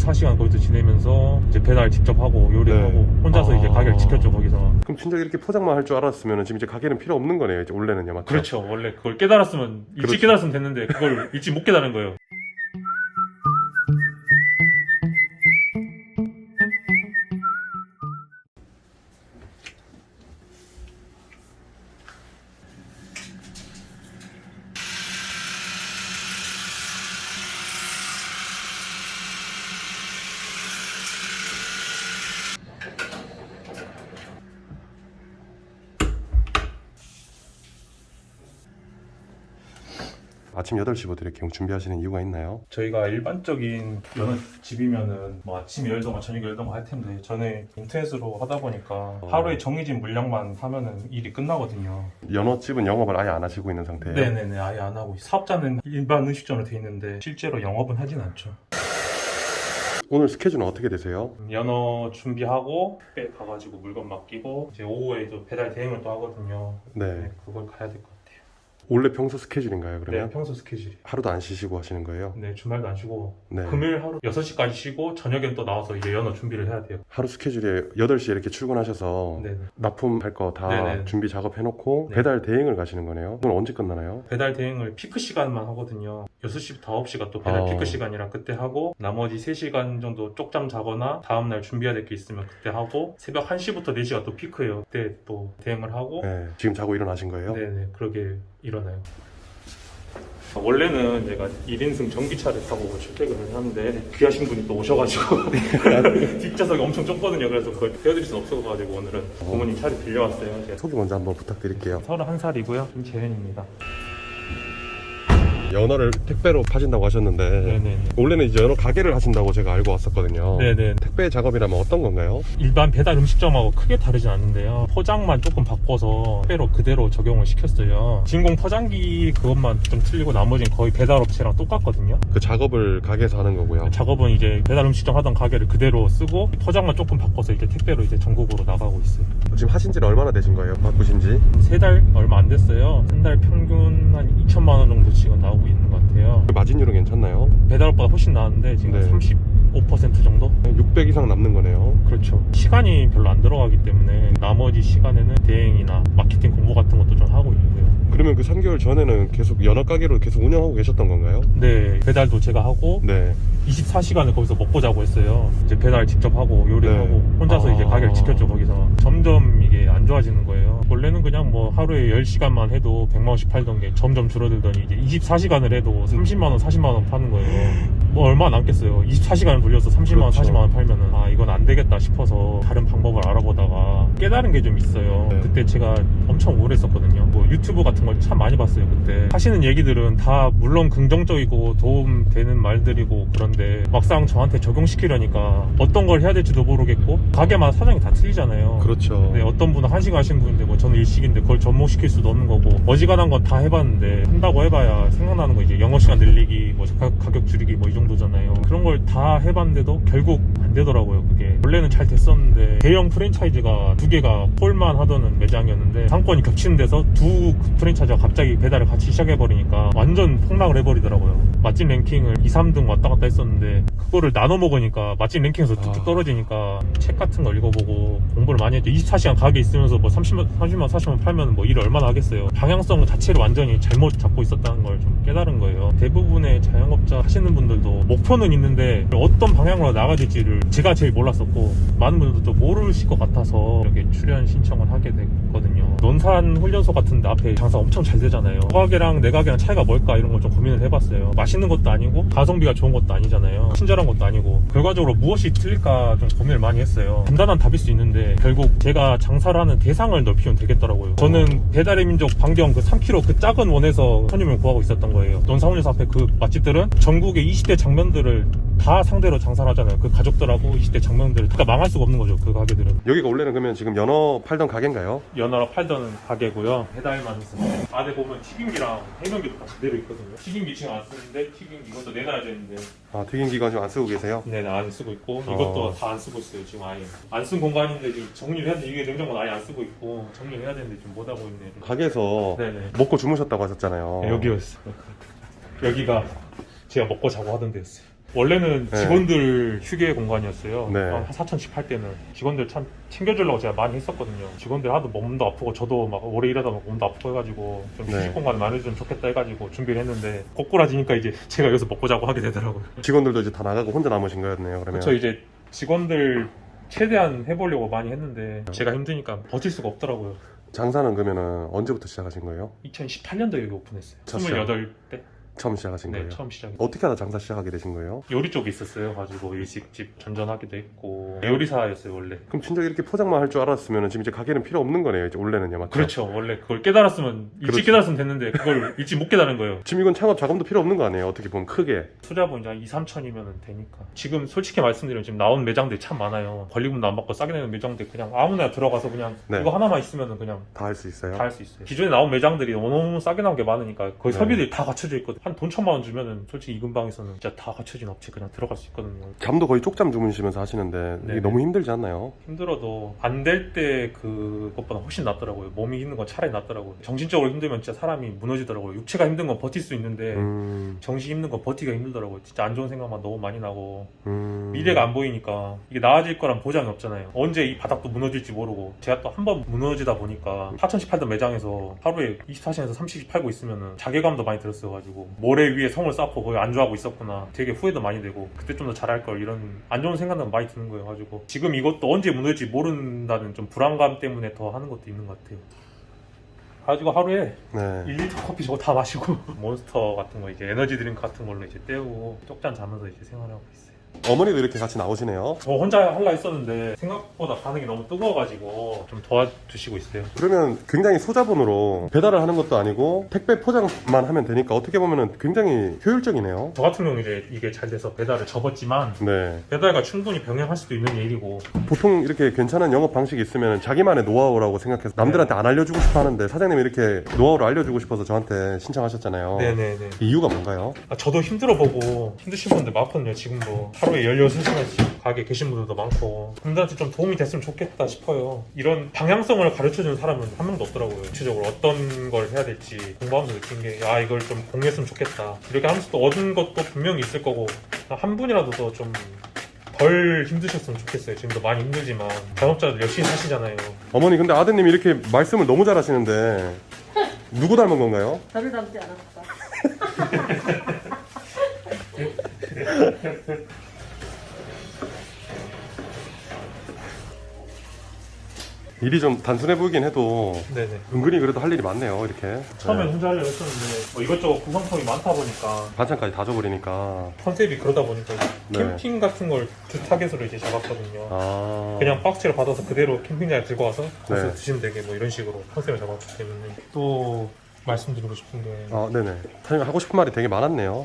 24시간 거기서 지내면서 이제 배달 직접 하고 요리하고 네. 혼자서 이제 가게를 지켰죠 거기서. 그럼 진짜 이렇게 포장만 할 줄 알았으면 지금 이제 가게는 필요 없는 거네요. 이제 원래는요, 맞죠? 그렇죠. 원래 그걸 깨달았으면 일찍 그렇죠. 깨달았으면 됐는데 그걸 일찍 못 깨달은 거예요. 아침 8시부터 이렇게 준비하시는 이유가 있나요? 저희가 일반적인 연어집이면은 뭐 아침 열동가 저녁 열동가 할 텐데 저는 인터넷으로 하다 보니까 하루에 정해진 물량만 하면은 일이 끝나거든요. 연어집은 영업을 아예 안 하시고 있는 상태예요? 네네네, 아예 안 하고 있어요. 사업자는 일반 음식점으로 돼 있는데 실제로 영업은 하진 않죠. 오늘 스케줄은 어떻게 되세요? 연어 준비하고 배 가가지고 물건 맡기고 이제 오후에 또 배달 대행을 또 하거든요. 네. 그걸 가야 될 것 같아요. 원래 평소 스케줄인가요, 그러면? 네, 평소 스케줄이. 하루도 안 쉬시고 하시는 거예요? 네, 주말도 안 쉬고 네. 금요일 하루 6시까지 쉬고 저녁엔 또 나와서 이제 연어 준비를 해야 돼요. 하루 스케줄에 8시에 이렇게 출근하셔서 네네. 납품할 거 다 네네. 준비 작업해놓고 네. 배달 대행을 가시는 거네요? 그건 언제 끝나나요? 배달 대행을 피크 시간만 하거든요. 6시부터 9시가 또 배달 피크 시간이라 그때 하고 나머지 3시간 정도 쪽잠 자거나 다음날 준비해야 될 게 있으면 그때 하고 새벽 1시부터 4시가 또 피크예요. 그때 또 대행을 하고 네. 지금 자고 일어나신 거예요? 네네 그러게 일어나요. 원래는 제가 1인승 전기차를 타고 출퇴근을 하는데 귀하신 분이 또 오셔가지고 뒷좌석이 엄청 좁거든요. 그래서 그걸 태워드릴 수는 없어가지고 오늘은 부모님 차를 빌려왔어요. 제가 소개 먼저 한번 부탁드릴게요. 31살이고요. 김재현입니다. 연어를 택배로 파신다고 하셨는데 네네. 원래는 이제 연어 가게를 하신다고 제가 알고 왔었거든요. 네네. 택배 작업이라면 어떤 건가요? 일반 배달 음식점하고 크게 다르진 않는데요. 포장만 조금 바꿔서 택배로 그대로 적용을 시켰어요. 진공 포장기 그것만 좀 틀리고 나머지는 거의 배달업체랑 똑같거든요. 그 작업을 가게에서 하는 거고요. 작업은 이제 배달 음식점 하던 가게를 그대로 쓰고 포장만 조금 바꿔서 이제 택배로 이제 전국으로 나가고 있어요. 지금 하신 지는 얼마나 되신 거예요? 바꾸신 지? 3달 얼마 안 됐어요. 한 달 평균 한 2천만 원 정도 지금 나오고 있는 것 같아요. 그 마진율은 괜찮나요? 배달업보다 훨씬 나았는데 지금 네. 35% 정도? 600 이상 남는 거네요. 그렇죠. 시간이 별로 안 들어가기 때문에 나머지 시간에는 대행이나 마케팅 공부 같은 것도 좀 하고 있고요. 그러면 그 3개월 전에는 계속 연어 가게로 계속 운영하고 계셨던 건가요? 네, 배달도 제가 하고 네. 24시간을 거기서 먹고 자고 했어요. 이제 배달 직접 하고 요리하고 네. 혼자서 이제 가게를 지켰죠 거기서. 점점 이게 안 좋아지는 거예요. 원래는 그냥 뭐 하루에 10시간만 해도 100만 원씩 팔던 게 점점 줄어들더니 이제 24시간을 해도 30만 원, 40만 원 파는 거예요. 뭐 얼마 남겠어요. 24시간을 돌려서 30만 원, 그렇죠. 40만 원 팔면은 아 이건 안 되겠다 싶어서 다른 방법을 알아보다가 깨달은 게 좀 있어요. 네. 그때 제가 엄청 우울했었거든요. 뭐 유튜브 같은 걸 참 많이 봤어요 그때. 하시는 얘기들은 다 물론 긍정적이고 도움되는 말들이고 그런데 막상 저한테 적용시키려니까 어떤 걸 해야 될지도 모르겠고 가게마다 사정이 다 틀리잖아요. 그렇죠. 네, 어떤 분은 한식 하시는 분인데 뭐 저는 일식인데 그걸 접목시킬 수도 없는 거고 어지간한 건 다 해봤는데 한다고 해봐야 생각나는 거 이제 영어 시간 늘리기 뭐 가격 줄이기 뭐 이 정도잖아요. 그런 걸 다 해봤는데도 결국 안 되더라고요. 그게 원래는 잘 됐었는데 대형 프랜차이즈가 2개가 홀만 하던 매장이었는데 상권이 겹치는 데서 두 프랜차이즈가 갑자기 배달을 같이 시작해버리니까 완전 폭락을 해버리더라고요. 맛집 랭킹을 2, 3등 왔다 갔다 했었는데 그거를 나눠 먹으니까 맛집 랭킹에서 뚝뚝 떨어지니까 책 같은 거 읽어보고 공부를 많이 했죠. 24시간 가게 있으면서 뭐 30만 40만 팔면 뭐 일을 얼마나 하겠어요. 방향성 자체를 완전히 잘못 잡고 있었다는 걸 좀 깨달은 거예요. 대부분의 자영업자 하시는 분들도 목표는 있는데 어떤 방향으로 나가야 될지를 제가 제일 몰랐었고 많은 분들도 모르실 것 같아서 이렇게 출연 신청을 하게 됐거든요. 논산 훈련소 같은 데 앞에 장사 엄청 잘 되잖아요. 저 가게랑 내 가게랑 차이가 뭘까 이런 걸 좀 고민을 해봤어요. 맛있는 것도 아니고 가성비가 좋은 것도 아니잖아요. 친절한 것도 아니고 결과적으로 무엇이 틀릴까 좀 고민을 많이 했어요. 간단한 답일 수 있는데 결국 제가 장사를 하는 대상을 넓히면 되겠더라고요. 저는 배달의 민족 반경 그 3km 그 작은 원에서 손님을 구하고 있었던 거예요. 논산 훈련소 앞에 그 맛집들은 전국의 20대 장면들을 다 상대로 장사를 하잖아요. 그 가족들하고 20대 장면들을 다 망할 수가 없는 거죠. 그 가게들은. 여기가 원래는 그러면 지금 연어 팔던 가게인가요? 연어로 팔던 가게고요. 배달만 있습니다. 안에 보면 튀김기랑 해면기도 다 그대로 있거든요. 튀김기 지금 안 쓰는데 튀김기 이것도 내놔야 되는데 아, 튀김기관 지금 안 쓰고 계세요? 네, 안 쓰고 있고 이것도 다 안 쓰고 있어요. 지금 아예 안 쓴 공간인데 지금 정리를 해야 되는데 이게 냉장고는 아예 안 쓰고 있고 정리를 해야 되는데 지금 못하고 있네. 가게에서 네네. 먹고 주무셨다고 하셨잖아요. 네, 여기였어요. 여기가 제가 먹고 자고 하던 데였어요. 원래는 네. 직원들 휴게 공간이었어요. 네. 한 4,000씩 할 때는 직원들 참 챙겨주려고 제가 많이 했었거든요. 직원들 하도 몸도 아프고 저도 막 오래 일하다 보면 몸도 아프고 해가지고 좀 네. 휴식 공간을 마련해주면 좋겠다 해가지고 준비를 했는데 꼬꾸라지니까 이제 제가 여기서 먹고 자고 하게 되더라고요. 직원들도 이제 다 나가고 혼자 남으신 거였네요. 그러면. 그렇죠. 이제 직원들 최대한 해보려고 많이 했는데 제가 힘드니까 버틸 수가 없더라고요. 장사는 그러면은 언제부터 시작하신 거예요? 2018년도에 여기 오픈했어요. 첫 28때? 처음 시작하신 네, 거예요? 처음 시작. 어떻게 하다 장사 시작하게 되신 거예요? 요리 쪽에 있었어요. 가지고 일식집 전전하기도 했고 요리사였어요 원래. 그럼 진짜 이렇게 포장만 할 줄 알았으면 지금 이제 가게는 필요 없는 거네요. 이제 원래는요, 맞죠? 그렇죠. 원래 그걸 깨달았으면 일찍 그렇죠. 깨달았으면 됐는데 그걸 일찍 못 깨달은 거예요. 지금 이건 창업 자금도 필요 없는 거 아니에요? 어떻게 보면 크게. 투자분 이제 한 2, 3천이면 되니까. 지금 솔직히 말씀드리면 지금 나온 매장들이 참 많아요. 권리금도 안 받고 싸게 내는 매장들 그냥 아무나 들어가서 그냥 네. 이거 하나만 있으면 그냥 다 할 수 있어요? 다 할 수 있어요. 기존에 나온 매장들이 너무 싸게 나온 게 많으니까 거의 네. 설비들이 다 갖춰져 있거든. 한 돈 1,000만 원 주면은 솔직히 이 근방에서는 진짜 다 갖춰진 업체 그냥 들어갈 수 있거든요. 잠도 거의 쪽잠 주무시면서 하시는데 이게 네. 너무 힘들지 않나요? 힘들어도 안 될 때 그것보다 훨씬 낫더라고요. 몸이 힘든 건 차라리 낫더라고요. 정신적으로 힘들면 진짜 사람이 무너지더라고요. 육체가 힘든 건 버틸 수 있는데 정신 힘든 건 버티기가 힘들더라고요. 진짜 안 좋은 생각만 너무 많이 나고 미래가 안 보이니까 이게 나아질 거란 보장이 없잖아요. 언제 이 바닥도 무너질지 모르고 제가 또 한 번 무너지다 보니까 4,000씩 팔던 매장에서 하루에 24시간에서 30씩 팔고 있으면 자괴감도 많이 들었어가지고 모래 위에 성을 쌓고 거의 안주하고 있었구나. 되게 후회도 많이 되고 그때 좀 더 잘할 걸 이런 안 좋은 생각은 많이 드는 거예요. 가지고 지금 이것도 언제 무너질지 모른다는 좀 불안감 때문에 더 하는 것도 있는 것 같아요. 가지고 하루에 네. 1리터 커피 저거 다 마시고 몬스터 같은 거 이제 에너지 드링크 같은 걸로 이제 때우고 쪽잔 자면서 이제 생활하고 있어요. 어머니도 이렇게 같이 나오시네요. 저 혼자 하려 했었는데 생각보다 반응이 너무 뜨거워가지고 좀 도와주시고 있어요. 그러면 굉장히 소자본으로 배달을 하는 것도 아니고 택배 포장만 하면 되니까 어떻게 보면 굉장히 효율적이네요. 저 같은 경우는 이제 이게 잘 돼서 배달을 접었지만 네. 배달과 충분히 병행할 수도 있는 일이고 보통 이렇게 괜찮은 영업 방식이 있으면 자기만의 노하우라고 생각해서 남들한테 안 알려주고 싶어 하는데 사장님이 이렇게 노하우를 알려주고 싶어서 저한테 신청하셨잖아요. 네네네. 이유가 뭔가요? 저도 힘들어 보고 힘드신 분들 많거든요. 지금도 하루에 16시간씩 가게 계신 분들도 많고 분들한테 좀 도움이 됐으면 좋겠다 싶어요. 이런 방향성을 가르쳐주는 사람은 한 명도 없더라고요. 구체적으로 어떤 걸 해야 될지 공부하면서 느낀 게 이걸 좀 공유했으면 좋겠다. 이렇게 하면서 또 얻은 것도 분명히 있을 거고 한 분이라도 더 좀 덜 힘드셨으면 좋겠어요. 지금도 많이 힘들지만 자영업자들 열심히 사시잖아요. 어머니 근데 아드님이 이렇게 말씀을 너무 잘하시는데 누구 닮은 건가요? 저를 닮지 않았어. 일이 좀 단순해 보이긴 해도 네네. 은근히 그래도 할 일이 많네요. 이렇게 처음엔 네. 혼자 하려고 했었는데 뭐 이것저것 구성품이 많다 보니까 반찬까지 다 줘버리니까 컨셉이 그러다 보니까 네. 캠핑 같은 걸 주 타겟으로 이제 잡았거든요. 그냥 그냥 박스를 받아서 그대로 캠핑장에 들고 와서 거기서 네. 드시면 되게 뭐 이런 식으로 컨셉을 잡았기 때문에 또 말씀드리고 싶은 게 네네. 사장님 하고 싶은 말이 되게 많았네요.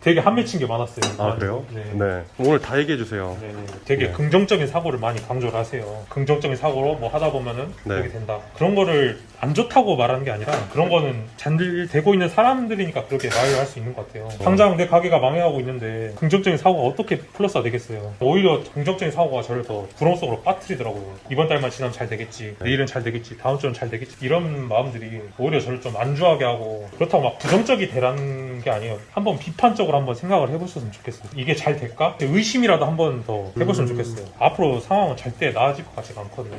되게 한 맺힌 게 많았어요. 아 그래요? 네. 오늘 다 얘기해 주세요. 네네. 되게 네. 긍정적인 사고를 많이 강조를 하세요. 긍정적인 사고로 뭐 하다 보면은 네. 그렇게 된다. 그런 거를 안 좋다고 말하는 게 아니라 그런 거는 잘 되고 있는 사람들이니까 그렇게 말을 할 수 있는 것 같아요. 당장 내 가게가 망해가고 있는데 긍정적인 사고가 어떻게 플러스가 되겠어요. 오히려 긍정적인 사고가 저를 더 부러움 속으로 빠뜨리더라고요. 이번 달만 지나면 잘 되겠지. 내일은 잘 되겠지. 다음 주는 잘 되겠지. 이런 마음들이 오히려 저를 좀 안주하게 하고 그렇다고 막 부정적이 되라는 게 아니에요. 한번 비판적으로 한번 생각을 해보셨으면 좋겠어요. 이게 잘 될까? 의심이라도 한번 더 해보시면 좋겠어요. 앞으로 상황은 절대 나아질 것 같지가 않거든요.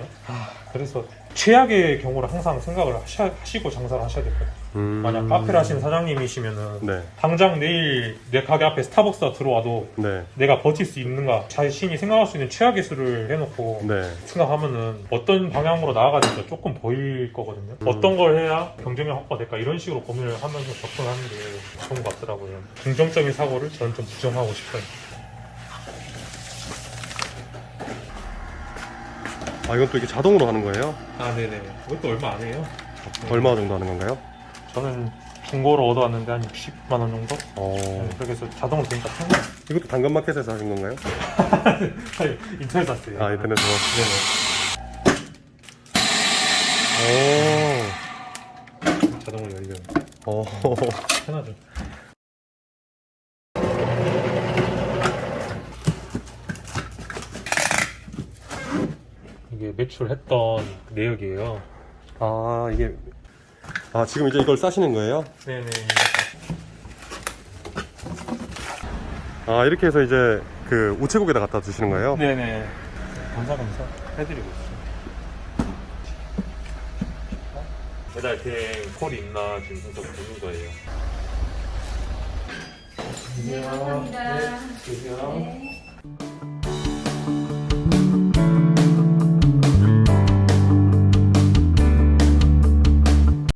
그래서 최악의 경우를 항상 생각을 하시고 장사를 하셔야 될 것 같아요. 만약 카페를 하시는 사장님이시면은 네. 당장 내일 내 가게 앞에 스타벅스가 들어와도 네. 내가 버틸 수 있는가 자신이 생각할 수 있는 최악의 수를 해놓고 네. 생각하면은 어떤 방향으로 나아가는지 조금 보일 거거든요. 어떤 걸 해야 경쟁력 확보될까 이런 식으로 고민을 하면서 접근하는 게 좋은 것 같더라고요. 긍정적인 사고를 저는 좀 부정하고 싶어요. 이건 또 이게 자동으로 하는 거예요? 네네. 이것도 얼마 안 해요. 얼마 정도 하는 건가요? 저는 중고로 얻어왔는데 한 60만 원 정도? 그렇게 해서 자동으로 되니까 편해요. 이것도 당근마켓에서 하신 건가요? 인터넷 샀어요. 인터넷으로. 네네. 자동으로 열려요. 편하죠. 이게 매출했던 내역이에요. 이게 지금 이제 이걸 싸시는 거예요? 네네. 아, 이렇게 해서 이제 그 우체국에다 갖다 주시는 거예요? 네네. 감사 해드리고 있어요. 배달 대행 콜이 있나 지금 살짝 보는 거예요. 네, 감사합니다. 네, 계세요. 네.